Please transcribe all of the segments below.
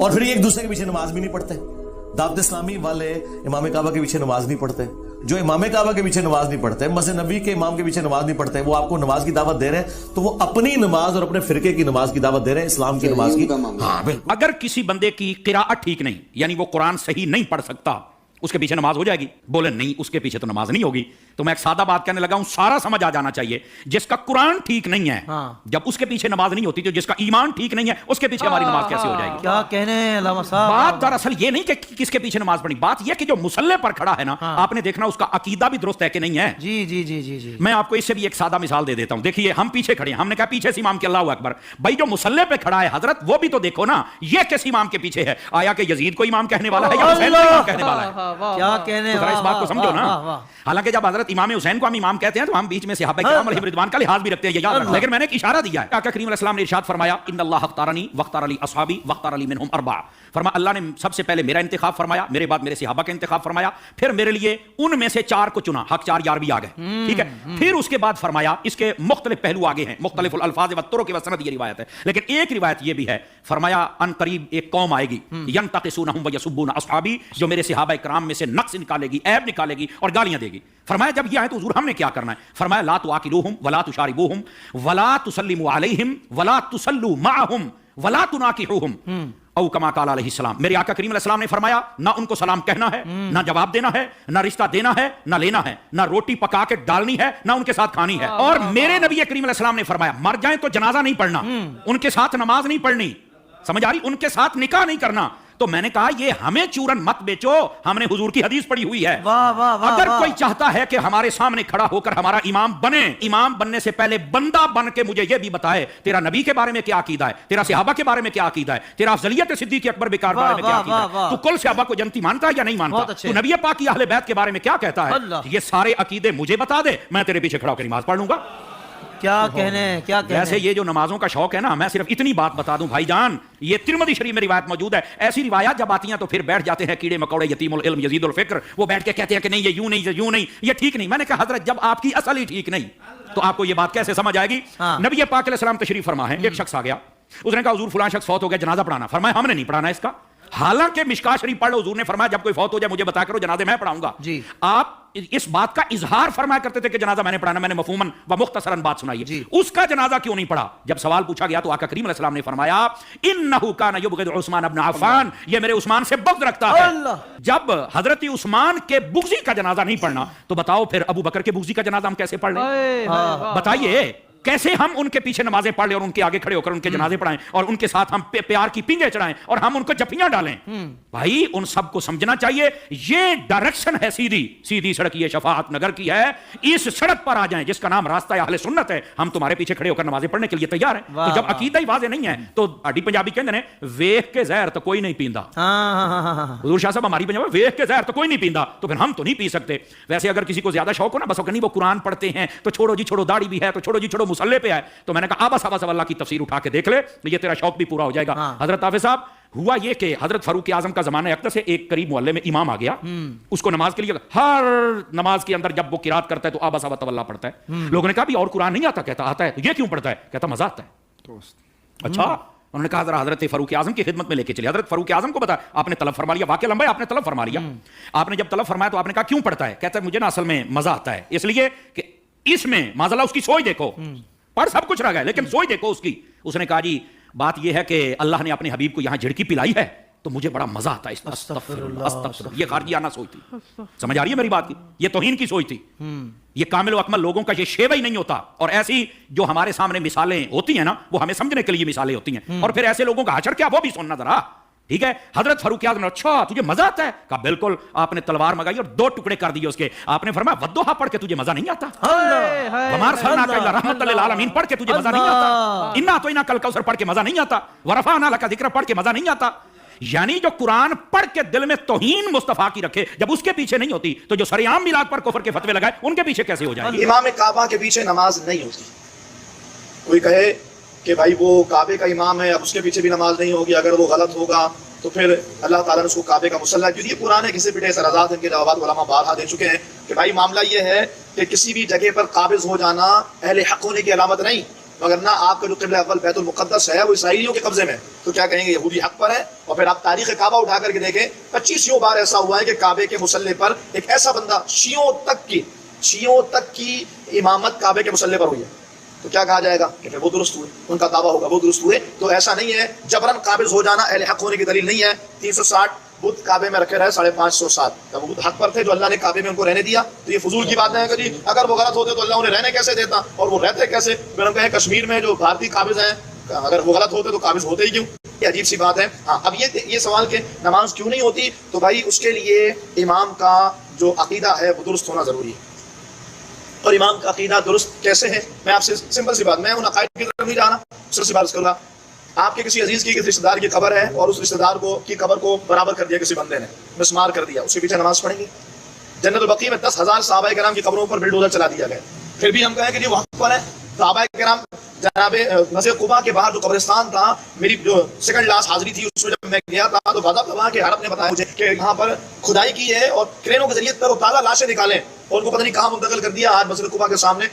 اور پھر ایک دوسرے کے پیچھے نماز بھی نہیں پڑھتے. دعوت اسلامی والے امام کعبہ کے پیچھے نماز نہیں پڑھتے. جو امام کعبہ کے پیچھے نماز نہیں پڑھتے, مسجد نبی کے امام کے پیچھے نماز نہیں پڑھتے, وہ آپ کو نماز کی دعوت دے رہے ہیں تو وہ اپنی نماز اور اپنے فرقے کی نماز کی دعوت دے رہے ہیں, اسلام کی نماز کی. ہاں بالکل. اگر کسی بندے کی قراءت ٹھیک نہیں, یعنی وہ قرآن صحیح نہیں پڑھ سکتا, اس کے پیچھے نماز ہو جائے گی؟ بولے نہیں, اس کے پیچھے تو نماز نہیں ہوگی. تو میں ایک سادہ بات کہنے لگا ہوں, سارا سمجھ آ جانا چاہیے. جس کا قرآن ٹھیک نہیں ہے, جب اس کے پیچھے نماز نہیں ہوتی, تو جس کا ایمان ٹھیک نہیں ہے اس کے پیچھے ہماری نماز کیسے ہو جائے گی؟ کیا کہنے ہیں علامہ صاحب. بات دراصل یہ نہیں کہ کس کے پیچھے نماز پڑھنی, بات یہ کہ جو مصلی پر کھڑا ہے نا, آپ نے دیکھنا اس کا عقیدہ بھی درست ہے کہ نہیں ہے. جی جی جی جی جی. میں آپ کو اس سے بھی ایک سادہ مثال دے دیتا ہوں. دیکھیے ہم پیچھے کھڑے ہیں, ہم نے کہا پیچھے سے امام کے اللہ اکبر. بھائی جو مصلی پہ کھڑا ہے حضرت, وہ بھی تو دیکھو نا, یہ کس امام کے پیچھے ہے؟ آیا کہ یزید کو امام کہنے والا ہے یا حسین کو امام کہنے والا ہے؟ کیا کہنے, اس بات کو سمجھو نا. حالانکہ جب حضرت امام حسین کو ہم امام کہتے ہیں تو ہم بیچ میں صحابہ کرام علیہم رضوان کا لحاظ بھی رکھتے ہیں, یہ یاد رکھنا. لیکن میں نے ایک اشارہ دیا ہے. آقا کریم علیہ السلام نے ارشاد فرمایا, ان اللہ اختارنی واختار لی اصحابی واختار لی منہم اربعہ. فرمایا اللہ نے سب سے پہلے میرا انتخاب فرمایا, میرے بعد میرے صحابہ کا انتخاب فرمایا, پھر میرے لیے ان میں سے 4 کو چنا. حق 4 یار بھی آ گئے, ٹھیک ہے. پھر اس کے بعد فرمایا, اس کے مختلف پہلو آگے ہیں, مختلف الفاظ و طرق و سند, یہ روایت ہے. لیکن ایک روایت یہ بھی ہے, فرمایا ان قریب ایک قوم آئے گی, ینتقصونہم ویسبون اصحابی, جو میرے صحابہ کرام میں سے نقص نکالے گی, عیب نکالے گی اور گالیاں دے گی. فرمایا جب یہ آئے تو حضور ہم نے کیا کرنا ہے؟ فرمایا لا تواکلوہم ولا تشاربوہم ولا تسلموا علیہم ولا تسلوا معہم ولا تناکحوہم او کما قال علیہ السلام. میرے آقا کریم علیہ السلام نے فرمایا, نہ ان کو سلام کہنا ہے, نہ جواب دینا ہے, نہ رشتہ دینا ہے, نہ لینا ہے, نہ روٹی پکا کے ڈالنی ہے, نہ ان کے ساتھ کھانی ہے. اور میرے نبی کریم علیہ السلام نے فرمایا, مر جائیں تو جنازہ نہیں پڑھنا, ان کے ساتھ نماز نہیں پڑھنی, سمجھ آ رہی, ان کے ساتھ نکاح نہیں کرنا. تو میں نے کہا یہ ہمیں چورن مت بیچو, ہم نے حضور کی حدیث پڑھی ہوئی ہے. اگر کوئی چاہتا ہے کہ ہمارے سامنے کھڑا ہو کر ہمارا امام بنے, امام بننے سے پہلے بندہ بن کے مجھے یہ بھی بتائے تیرا نبی کے بارے میں کیا عقیدہ ہے, تیرا صحابہ کے بارے میں کیا عقیدہ ہے, تیرا افضلیت صدیق اکبر بکار بارے میں کیا عقیدہ ہے, تو کل صحابہ کو جنتی مانتا ہے یا نہیں مانتا, تو نبی پاک کی اہل بیت کے بارے میں کیا کہتا ہے, یہ سارے عقیدے مجھے بتا دے, میں تیرے پیچھے کھڑا ہو کر نماز پڑھ لوں گا. کیا کہنے, کیا کہنے. ویسے یہ جو نمازوں کا شوق ہے نا, میں صرف اتنی بات بتا دوں بھائی جان, یہ ترمذی شریف میں روایت موجود ہے. ایسی روایات جب آتی ہیں تو پھر بیٹھ جاتے ہیں کیڑے مکوڑے, یتیم العلم یزید الفکر, وہ بیٹھ کے کہتے ہیں کہ نہیں یہ یوں نہیں, یہ یوں نہیں, یہ ٹھیک نہیں. میں نے کہا حضرت جب آپ کی اصل ہی ٹھیک نہیں تو آپ کو یہ بات کیسے سمجھ آئے گی؟ نبی پاک علیہ السلام تشریف فرما ہے, ایک شخص آ گیا, اس نے کہا حضور فلاں شخص فوت ہو گیا, جنازہ پڑھانا. فرمایا ہم نے نہیں پڑھانا اس کا, حالانکہ مشکاۃ شریف پڑھ لو, حضور نے فرمایا جب کوئی فوت ہو جائے مجھے بتا کرو, جنازے میں پڑھاؤں گا. جی. آپ اس بات کا اظہار فرمایا کرتے تھے کہ جنازہ میں نے پڑھانا, میں نے مفہوماً و مختصراً بات سنائی ہے. جی. اس کا جنازہ کیوں نہیں پڑھا؟ جب سوال پوچھا گیا تو آقا کریم علیہ السلام نے فرمایا انہ کان یبغض عثمان بن عفان, یہ میرے عثمان سے بغض رکھتا ہے. جب حضرت عثمان کے بغضی کا جنازہ نہیں پڑھنا تو بتاؤ پھر ابو بکر کے بغضی کا جنازہ ہم کیسے پڑھ لیں؟ بتائیے کیسے ہم ان کے پیچھے نمازیں پڑھ لیں اور ان کے آگے کھڑے ہو کر ان کے جنازے پڑھائیں اور ان کے ساتھ ہم پیار کی پینگیں چڑھائیں اور ہم ان کو جفیاں ڈالیں؟ بھائی ان سب کو سمجھنا چاہیے, یہ ڈائریکشن ہے سیدھی سڑک, یہ شفاعت نگر کی ہے. اس سڑک پر آ جائیں جس کا نام راستہ اہل سنت ہے, ہم تمہارے پیچھے کھڑے ہو کر نمازیں پڑھنے کے لیے تیار ہیں. تو جب عقیدہ ہی واضح نہیں ہے تو اڈی پنجابی کہتے ہیں ویکھ کے زہر تو کوئی نہیں پیندا. حضور شاہ صاحب ہماری پنجابی ویکھ کے زہر تو کوئی نہیں پیندا, تو پھر ہم تو نہیں پی سکتے. ویسے اگر کسی کو زیادہ شوق ہو نا, بس وہ قرآن پڑھتے ہیں تو چھوڑو جی چھوڑو, داڑھی بھی ہے تو چھوڑو جی چھوڑو, مصلی پہ ہے, تو میں نے کہا آبا صاحب اللہ کی تفسیر اٹھا کے دیکھ لے, یہ تیرا شوق بھی پورا ہو جائے گا. حضرت حافظ صاحب ہوا یہ کہ حضرت فاروق اعظم کا زمانہ اقدس ہے, ایک قریب محلے میں امام آ گیا, اس کو نماز کے لیے ہر نماز کے اندر جب وہ قرات کرتا ہے تو آبا صاحب اللہ پڑھتا ہے. لوگوں نے کہا بھی اور قرآن نہیں آتا؟ کہتا آتا ہے. تو یہ کیوں پڑھتا ہے؟ کہتا مزہ آتا ہے. اچھا, انہوں نے کہا ذرا حضرت فاروق اعظم کی خدمت میں لے کے چلے. حضرت فاروق اعظم کو بتا, آپ نے طلب فرما لیا, واقعہ لمبا ہے, آپ نے طلب فرما لیا. آپ نے جب طلب فرمایا تو آپ نے کہا کیوں پڑھتا ہے؟ کہتا ہے مجھے نا اصل میں مزہ آتا ہے, اس لیے کہ اس میں معاذ اس کی سوچ دیکھو, پڑھ سب کچھ رہ گیا لیکن سوچ دیکھو اس کی. اس نے کہا جی بات یہ ہے کہ اللہ نے اپنے حبیب کو یہاں جھڑکی پلائی ہے تو مجھے بڑا مزہ آتا ہے. استغفر اللہ. یہ خارجی آنا سوچ تھی, سمجھ آ رہی ہے میری بات کی؟ یہ توہین کی سوچ تھی. یہ کامل و اکمل لوگوں کا یہ شیوہ ہی نہیں ہوتا. اور ایسی جو ہمارے سامنے مثالیں ہوتی ہیں نا, وہ ہمیں سمجھنے کے لیے مثالیں ہوتی ہیں, اور پھر ایسے لوگوں کا حشر کیا وہ بھی سننا ذرا, ٹھیک ہے. حضرت فاروق اعظم نے اچھا تجھے مزہ آتا ہے؟ کہا بالکل. آپ نے تلوار منگائی اور 2 ٹکڑے کر دیے اس کے. آپ نے فرمایا ودوحا پڑھ کے تجھے مزہ نہیں آتا؟ وما ارسلناک الا رحمۃ للعالمین پڑھ کے تجھے مزہ نہیں آتا؟ انا اعطیناک الکوثر پڑھ کے مزہ نہیں آتا؟ ورفعنا لک ذکرک پڑھ کے مزہ نہیں آتا؟ یعنی جو قرآن پڑھ کے دل میں توہین مصطفیٰ کی رکھے, جب اس کے پیچھے نہیں ہوتی تو جو سریعام میلاد پر کفر کے فتوے لگائے ان کے پیچھے کیسے ہو جائے گی؟ امام کعبہ کے پیچھے نماز نہیں ہوتی. کوئی کہے کہ بھائی وہ کعبے کا امام ہے, اب اس کے پیچھے بھی نماز نہیں ہوگی, اگر وہ غلط ہوگا تو پھر اللہ تعالیٰ نے اس کو کعبے کا مصلی, کیونکہ یہ قرآن ہے کسی پٹے سرازات, ان کے جوابات علماء بارہا دے چکے ہیں کہ بھائی معاملہ یہ ہے کہ کسی بھی جگہ پر قابض ہو جانا اہل حق ہونے کی علامت نہیں. مگر نہ آپ کا جو قبلہ اول بیت المقدس ہے وہ اسرائیلیوں کے قبضے میں، تو کیا کہیں گے یہودی حق پر ہے؟ اور پھر آپ تاریخ کعبہ اٹھا کر کے دیکھیں 25 بار ایسا ہوا ہے کہ کعبے کے مصلی پر ایک ایسا بندہ شیعوں تک کی امامت کعبے کے مصلی پر ہوئی ہے، تو کیا کہا جائے گا کہ پھر وہ درست ہوئے، ان کا دعویٰ ہوگا وہ درست ہوئے۔ تو ایسا نہیں ہے، جبرن قابض ہو جانا اہل حق ہونے کی دلیل نہیں ہے۔ 360 بت کعبے میں رکھے رہے 550 جب وہ حق پر تھے جو اللہ نے کعبے میں ان کو رہنے دیا، تو یہ فضول کی بات ہے کہ جی اگر وہ غلط ہوتے تو اللہ انہیں رہنے کیسے دیتا اور وہ رہتے کیسے؟ پھر ہم کہیں کشمیر میں جو بھارتی قابض ہیں اگر وہ غلط ہوتے تو قابض ہوتے ہی کیوں؟ یہ عجیب سی بات ہے۔ ہاں اب یہ سوال کہ نماز کیوں نہیں ہوتی، تو بھائی اس کے لیے امام کا جو عقیدہ ہے وہ درست ہونا ضروری ہے۔ اور امام کا عقیدہ درست کیسے ہے؟ میں آپ سے سمپل سی بات، میں ان عقائد کی طرف نہیں جانا، سر سی بات کروں گا۔ آپ کے کسی عزیز کی کسی رشتہ دار کی قبر ہے اور اس رشتہ دار کی قبر کو برابر کر دیا کسی بندے نے، مسمار کر دیا، اس کے پیچھے نماز پڑھیں گی؟ جنت البقیع میں 10,000 صحابہ کرام کی قبروں پر بلڈوزر چلا دیا گیا، پھر بھی ہم کہیں کہ یہ وہاں پر ہے۔ صحابہ کرام جناب مسجد قباء کے باہر جو قبرستان تھا، میری جو سیکنڈ لاسٹ حاضری تھی اس میں جب میں گیا تھا تو بعد وہاں کے حرم نے بتایا مجھے کہ یہاں پر کھدائی کی ہے اور کرینوں کے ذریعے تر و تازہ لاشیں نکالیں، اور ان کو پتہ نہیں کہاں منتقل کر دیا۔ آج مسجد قباء کے سامنے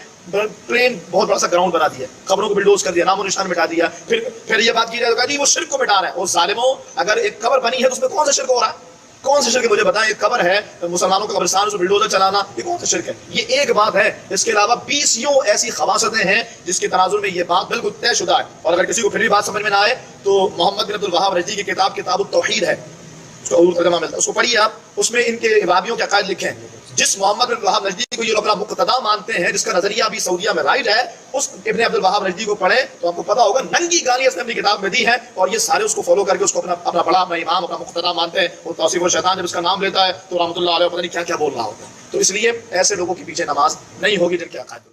ٹرین بہت بڑا سا گراؤنڈ بنا دیا، قبروں کو بلڈوز کر دیا، نام و نشان مٹا دیا۔ پھر یہ بات کی جائے تو وہ شرک کو مٹا رہا ہے۔ اور ظالموں، اگر ایک قبر بنی ہے تو اس میں کون سا شرک ہو رہا ہے؟ کون سے شرک ہے مجھے بتائیں؟ ایک قبر ہے مسلمانوں کا قبرستان، اس میں بلڈوزر چلانا، یہ کون سا شرک ہے؟ یہ ایک بات ہے، اس کے علاوہ 20 ایسی خواصتیں ہیں جس کے تناظر میں یہ بات بالکل طے شدہ ہے۔ اور اگر کسی کو پھر بھی بات سمجھ میں نہ آئے تو محمد بن عبد الوہاب رشدی کی کتاب التوحید ہے، اس کا اردو ترجمہ ملتا ہے، اس کو پڑھیے آپ، اس میں ان کے وہابیوں کے عقائد لکھے ہیں۔ جس محمد بن عبد الوہاب رشدی کو یہ لوگ اپنا مقتدا مانتے ہیں، جس کا نظریہ بھی سعودیہ میں رائج ہے، اس ابن عبد الوہاب رشدی کو پڑھیں تو آپ کو پتا ہوگا ننگی گالی اس نے اپنی کتاب میں دی ہے، اور یہ سارے اس کو فالو کر کے اس کو اپنا بڑا، اپنا امام، اپنا مقتدا مانتے ہیں۔ اور توصیف الشیطان جب اس کا نام لیتا ہے تو رحمۃ اللہ علیہ پتہ نہیں کیا کیا بول رہا ہوتا ہے۔ تو اس لیے ایسے لوگوں کے پیچھے نماز نہیں ہوگی جن کے عقائد